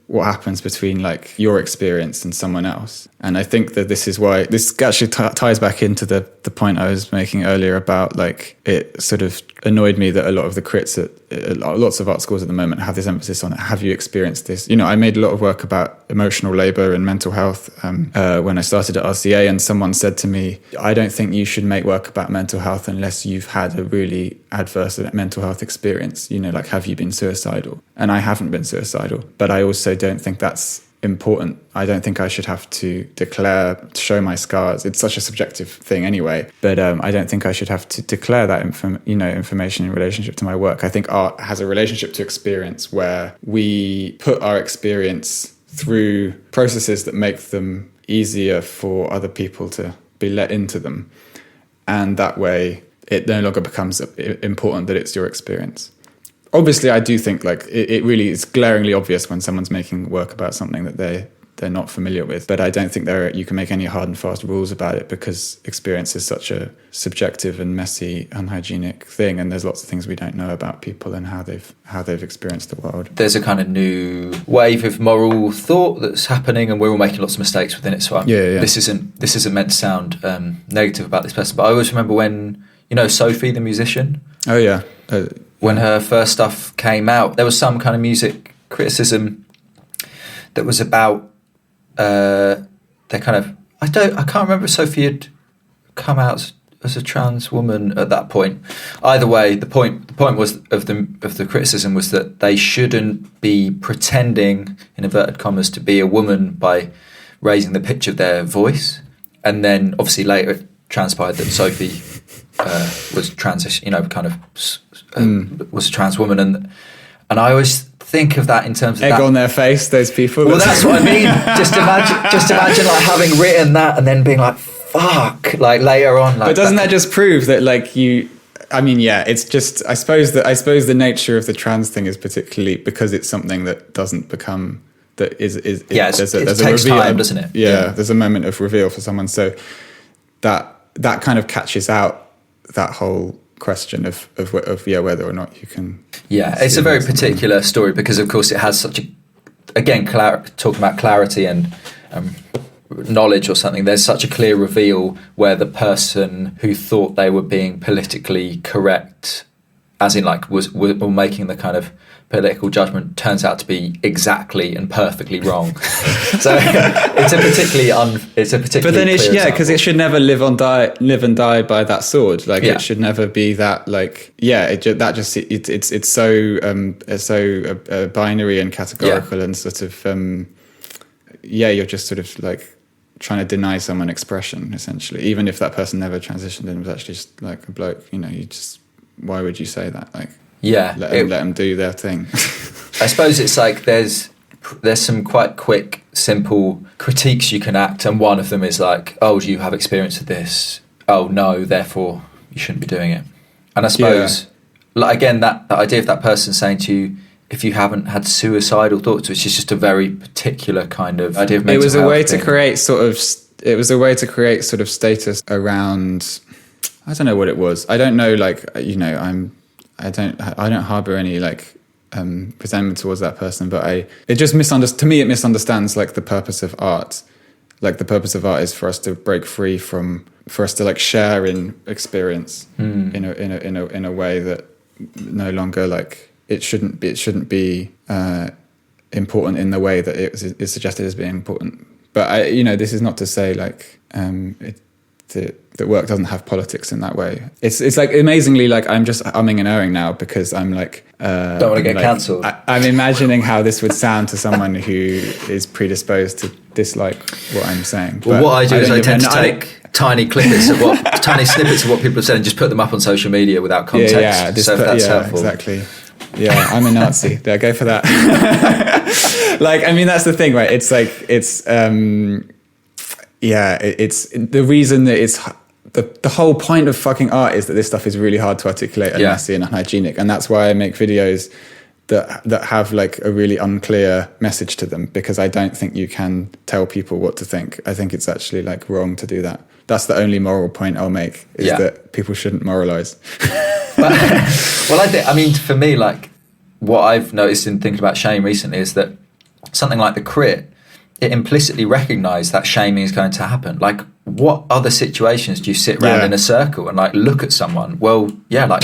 what happens between like your experience and someone else. And I think that this is why this actually ties back into the point I was making earlier about like it sort of annoyed me that a lot of the crits at lots of art schools at the moment have this emphasis on have you experienced this. You know, I made a lot of work about emotional labor and mental health when I started at RCA, and someone said to me, I don't think you should make work about mental health unless you've had a really adverse mental health experience. You know, like, have you been suicidal? And I haven't been suicidal, but I also don't think that's important. I don't think I should have to show my scars. It's such a subjective thing anyway, but I don't think I should have to declare that information in relationship to my work. I think art has a relationship to experience where we put our experience through processes that make them easier for other people to be let into them, and that way it no longer becomes important that it's your experience. Obviously, I do think like it really is glaringly obvious when someone's making work about something that they're not familiar with. But I don't think you can make any hard and fast rules about it, because experience is such a subjective and messy, unhygienic thing, and there's lots of things we don't know about people and how they've experienced the world. There's a kind of new wave of moral thought that's happening, and we're all making lots of mistakes within it. So this isn't meant to sound negative about this person, but I always remember when, you know, Sophie the musician. Oh yeah. When her first stuff came out, there was some kind of music criticism that was about their kind of, I can't remember if Sophie had come out as a trans woman at that point. Either way, the point was of the criticism was that they shouldn't be pretending, in inverted commas, to be a woman by raising the pitch of their voice. And then obviously later it transpired that Sophie was transition, you know, kind of was a trans woman, and I always think of that in terms of egg on their face, those people. Well, that's what I mean. Just imagine like having written that and then being like, fuck, like later on. Like, but doesn't that just prove that like you? I mean, yeah, it's just I suppose the nature of the trans thing is particularly because it's something that doesn't become that is it there's takes a reveal, time, doesn't it? Yeah, there's a moment of reveal for someone, so that kind of catches out that whole question of whether or not you can. Yeah, it's a very particular story because, of course, it has such talking about clarity and knowledge or something. There's such a clear reveal where the person who thought they were being politically correct, as in like was making the kind of political judgment, turns out to be exactly and perfectly wrong. So it's a particularly. But then because it should never live and die by that sword. Like it should never be that. Like it's so binary and categorical and sort of you're just sort of like trying to deny someone expression essentially, even if that person never transitioned and was actually just like a bloke. You know, why would you say that? Like. Yeah, let them do their thing. I suppose it's like there's some quite quick, simple critiques you can act, and one of them is like, "Oh, do you have experience with this? Oh, no, therefore you shouldn't be doing it." And I suppose, like, again, that idea of that person saying to you, "If you haven't had suicidal thoughts," which is just a very particular kind of idea of mental health. It was a way to create sort of status around. I don't know what it was. I don't know. Like, you know, I don't harbor any like resentment towards that person, but it just to me it misunderstands like the purpose of art. Like the purpose of art is for us to break free for us to like share in experience in a way that no longer like it shouldn't be important in the way that it is suggested as being important. But this is not to say like that work doesn't have politics in that way. It's like amazingly like I'm just umming and erring now because I'm like don't want to get cancelled. I'm imagining how this would sound to someone who is predisposed to dislike what I'm saying. Well, what I do is I tend to take tiny snippets of what people have said and just put them up on social media without context. So if that's helpful. Exactly. Yeah, I'm a Nazi. There, go for that. Like, I mean, that's the thing, right? It's like it's the reason that it's the whole point of fucking art is that this stuff is really hard to articulate and messy and unhygienic, and that's why I make videos that have like a really unclear message to them, because I don't think you can tell people what to think. I think it's actually like wrong to do that. That's the only moral point I'll make is that people shouldn't moralize. Well, I mean, for me, like what I've noticed in thinking about shame recently is that something like the crit, it implicitly recognised that shaming is going to happen. Like, what other situations do you sit around in a circle and like look at someone? Well, yeah, like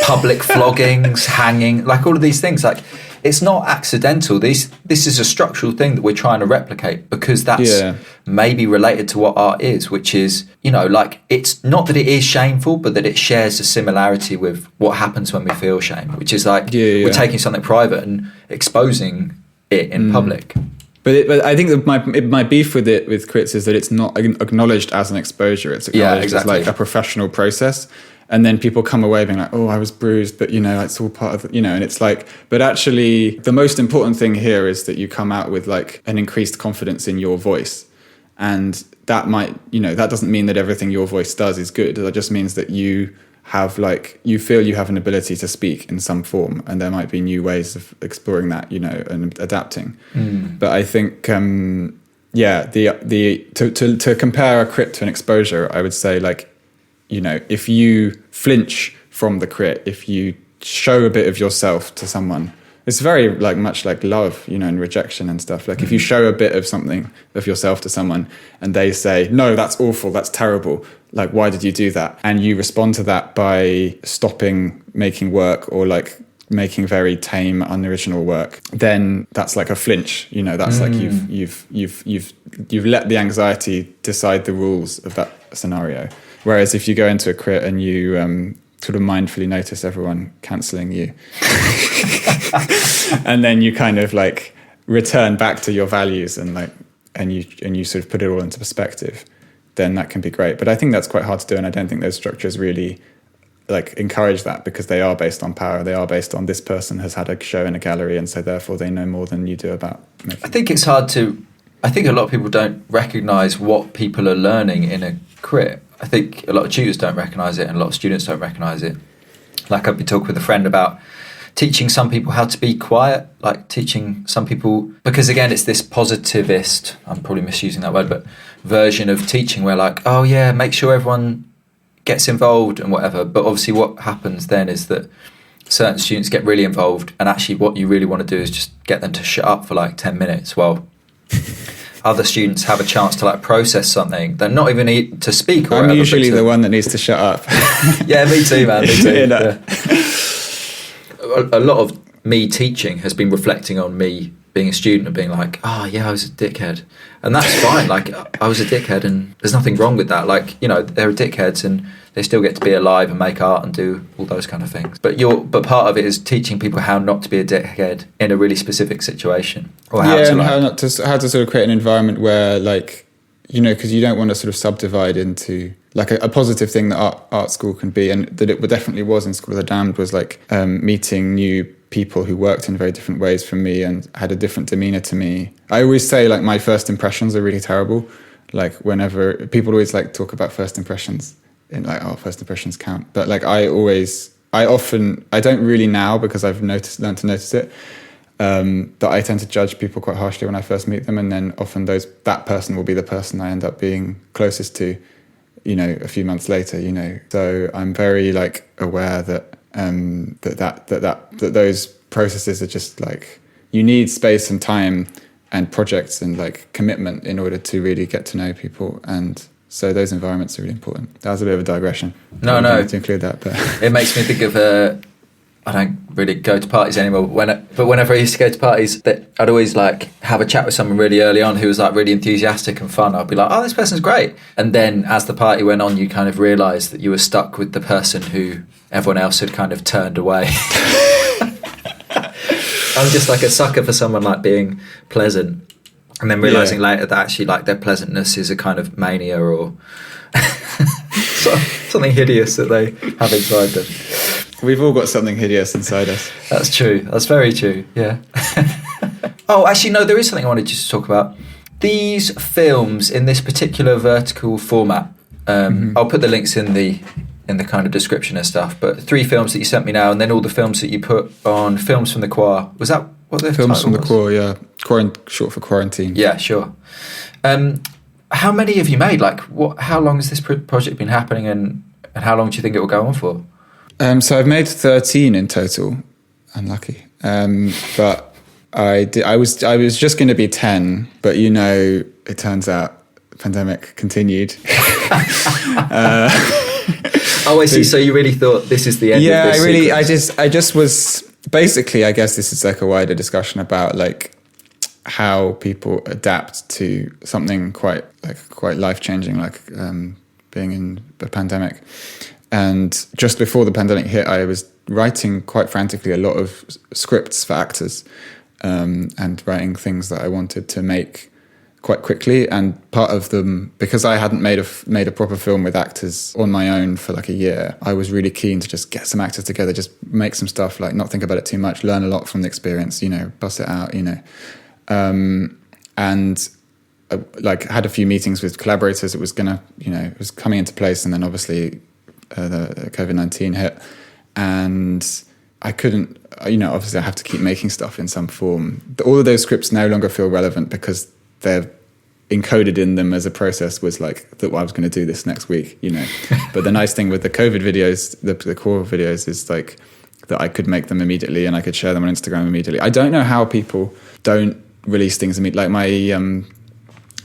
public floggings, hanging, like all of these things. Like, it's not accidental. This is a structural thing that we're trying to replicate, because that's maybe related to what art is, which is, you know, like, it's not that it is shameful, but that it shares a similarity with what happens when we feel shame, which is like we're taking something private and exposing it in public. But I think that my beef with crits is that it's not acknowledged as an exposure. It's acknowledged as like a professional process. And then people come away being like, oh, I was bruised, but, you know, it's all part of, you know, and it's like, but actually the most important thing here is that you come out with like an increased confidence in your voice. And that might, you know, that doesn't mean that everything your voice does is good. That just means that you have like, you feel you have an ability to speak in some form, and there might be new ways of exploring that, you know, and adapting. But I think, to compare a crit to an exposure, I would say, like, you know, if you flinch from the crit, if you show a bit of yourself to someone, it's very like much like love, you know, and rejection and stuff. Like if you show a bit of something of yourself to someone and they say, no, that's awful, that's terrible, like, why did you do that? And you respond to that by stopping making work or like making very tame, unoriginal work, then that's like a flinch, you know, that's like you've let the anxiety decide the rules of that scenario. Whereas if you go into a crit and you sort of mindfully notice everyone cancelling you, and then you kind of like return back to your values and like and you sort of put it all into perspective, then that can be great. But I think that's quite hard to do, and I don't think those structures really like encourage that, because they are based on power. They are based on this person has had a show in a gallery, and so therefore they know more than you do about making. I think it's hard to. I think a lot of people don't recognise what people are learning in a crit. I think a lot of tutors don't recognise it, and a lot of students don't recognise it. Like, I've been talking with a friend about teaching some people how to be quiet, like teaching some people, because again, it's this positivist, I'm probably misusing that word, but version of teaching where like, oh yeah, make sure everyone gets involved and whatever. But obviously what happens then is that certain students get really involved, and actually what you really want to do is just get them to shut up for like 10 minutes while other students have a chance to like process something. They're not even need to speak. Or I'm usually the one that needs to shut up. Yeah, me too, man. Me too. You know? Yeah. A lot of me teaching has been reflecting on me being a student and being like, oh yeah, I was a dickhead. And that's fine. Like, I was a dickhead and there's nothing wrong with that. Like, you know, they're dickheads and they still get to be alive and make art and do all those kind of things. But part of it is teaching people how not to be a dickhead in a really specific situation. Or how to, like, how to sort of create an environment where, like, you know, because you don't want to sort of subdivide into like a positive thing that art school can be, and that it definitely was in School of the Damned, was like meeting new people who worked in very different ways from me and had a different demeanor to me. I always say like my first impressions are really terrible. Like, whenever people always like talk about first impressions in like, oh, first impressions count. But like I don't really now, because I've learned to notice it, that I tend to judge people quite harshly when I first meet them, and then often that person will be the person I end up being closest to, you know, a few months later, you know. So I'm very like aware that that those processes are just like, you need space and time and projects and like commitment in order to really get to know people, and so those environments are really important. That was a bit of a digression. No, to include that, but it makes me think of I don't really go to parties anymore, but whenever I used to go to parties, I'd always like have a chat with someone really early on who was like really enthusiastic and fun. I'd be like, oh, this person's great. And then as the party went on, you kind of realise that you were stuck with the person who everyone else had kind of turned away. I'm just like a sucker for someone like being pleasant, and then realising later that actually like their pleasantness is a kind of mania or something hideous that they have inside them. We've all got something hideous inside us. That's true. That's very true. Yeah. Oh, actually, no, there is something I wanted you to talk about. These films in this particular vertical format, I'll put the links in the kind of description and stuff, but 3 films that you sent me now, and then all the films that you put on Films from the Quar. Was that what the Films from was? the Quar, yeah. Short for quarantine. Yeah, sure. How many have you made? Like, how long has this project been happening, and how long do you think it will go on for? So I've made 13 in total. Unlucky. But I did. I was just going to be 10, but it turns out the pandemic continued. Oh, I see. So you really thought this is the end of this sequence. I just was basically, I guess this is like a wider discussion about like how people adapt to something quite life-changing, like being in a pandemic. And just before the pandemic hit, I was writing quite frantically a lot of scripts for actors, and writing things that I wanted to make quite quickly. And part of them, because I hadn't made a proper film with actors on my own for like a year, I was really keen to just get some actors together, just make some stuff, like not think about it too much, learn a lot from the experience, bust it out, and like had a few meetings with collaborators. It was it was coming into place, and then obviously the COVID-19 hit, and I couldn't, obviously I have to keep making stuff in some form. All of those scripts no longer feel relevant because they're encoded in them as a process was like that. Well, I was going to do this next week, But the nice thing with the COVID videos, the Quar videos, is like that I could make them immediately and I could share them on Instagram immediately. I don't know how people don't release things immediately. Like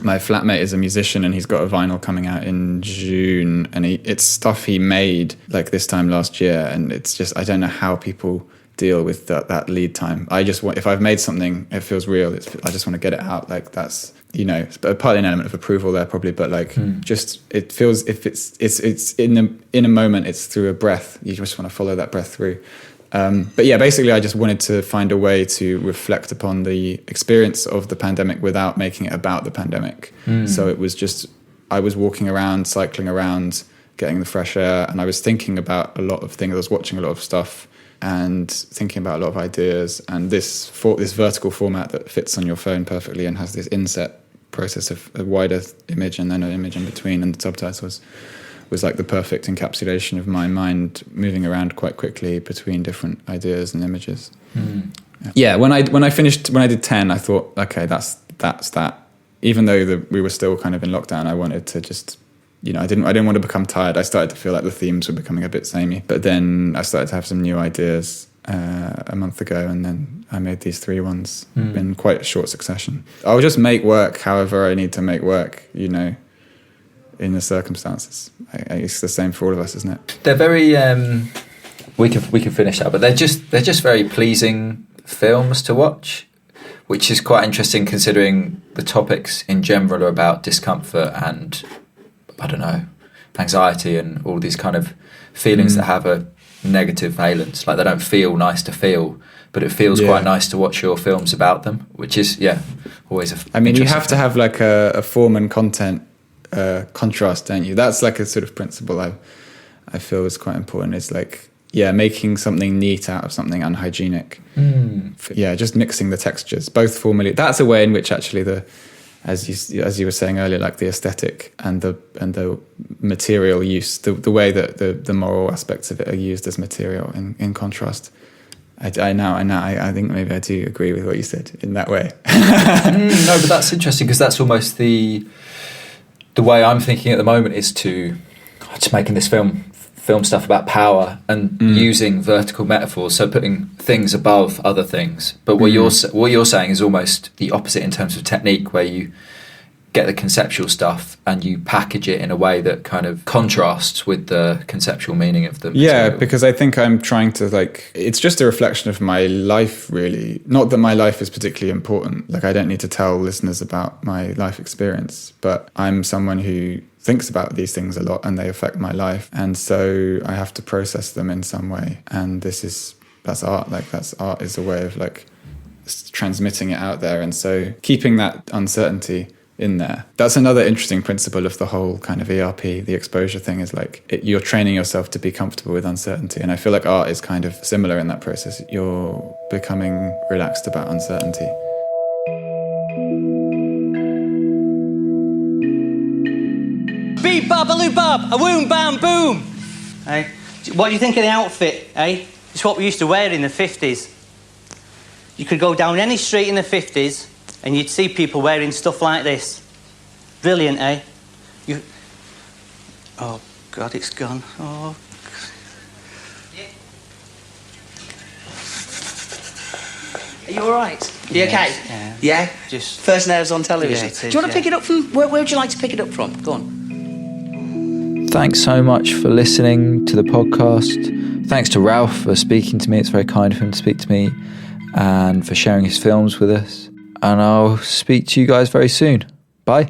my flatmate is a musician and he's got a vinyl coming out in June, and it's stuff he made like this time last year, and it's just, I don't know how people deal with that lead time. I just want, if I've made something, it feels real. I just want to get it out. Like that's, partly an element of approval there probably, but like just, it feels, if it's in a moment, it's through a breath. You just want to follow that breath through. But yeah, basically I just wanted to find a way to reflect upon the experience of the pandemic without making it about the pandemic. So it was just, I was walking around, cycling around, getting the fresh air, and I was thinking about a lot of things. I was watching a lot of stuff and thinking about a lot of ideas, and this vertical format that fits on your phone perfectly and has this inset process of a wider image and then an image in between, and the subtitles was like the perfect encapsulation of my mind moving around quite quickly between different ideas and images. Yeah, when I did 10, I thought, okay, that's that. Even though we were still kind of in lockdown, I wanted to just, I didn't want to become tired. I started to feel like the themes were becoming a bit samey. But then I started to have some new ideas a month ago, and then I made these 3 ones in quite a short succession. I'll just make work however I need to make work, in the circumstances. It's the same for all of us, isn't it? They're very we can finish that, but they're just very pleasing films to watch, which is quite interesting considering the topics in general are about discomfort and, I don't know, anxiety and all these kind of feelings that have a negative valence. Like, they don't feel nice to feel, but it feels quite nice to watch your films about them, which is always you have to have like a form and content contrast, don't you? That's like a sort of principle I feel is quite important. It's like, making something neat out of something unhygienic. Just mixing the textures, both formally. That's a way in which actually as you were saying earlier, like the aesthetic and the material use, the way that the moral aspects of it are used as material in contrast. I think maybe I do agree with what you said in that way. No, but that's interesting, because that's almost the way I'm thinking at the moment is to making this film stuff about power and using vertical metaphors, so putting things above other things. But what you're saying is almost the opposite in terms of technique, where you get the conceptual stuff and you package it in a way that kind of contrasts with the conceptual meaning of the material. Yeah, because I think I'm trying to, like, it's just a reflection of my life, really. Not that my life is particularly important. Like, I don't need to tell listeners about my life experience, but I'm someone who thinks about these things a lot and they affect my life. And so I have to process them in some way. And that's art. Like, art is a way of like transmitting it out there. And so keeping that uncertainty in there. That's another interesting principle of the whole kind of ERP, the exposure thing, is like you're training yourself to be comfortable with uncertainty. And I feel like art is kind of similar in that process. You're becoming relaxed about uncertainty. Beep babaloo bob, a woom bam boom. Hey, what do you think of the outfit, eh? It's what we used to wear in the 50s. You could go down any street in the 50s and you'd see people wearing stuff like this. Brilliant, eh? Oh, God, it's gone. Oh, God. Are you all right? You okay? Yeah. Yeah? Just- First nerves on television. Yeah, it is, Do you want to yeah. pick it up from... Where would you like to pick it up from? Go on. Thanks so much for listening to the podcast. Thanks to Ralph for speaking to me. It's very kind of him to speak to me and for sharing his films with us. And I'll speak to you guys very soon. Bye.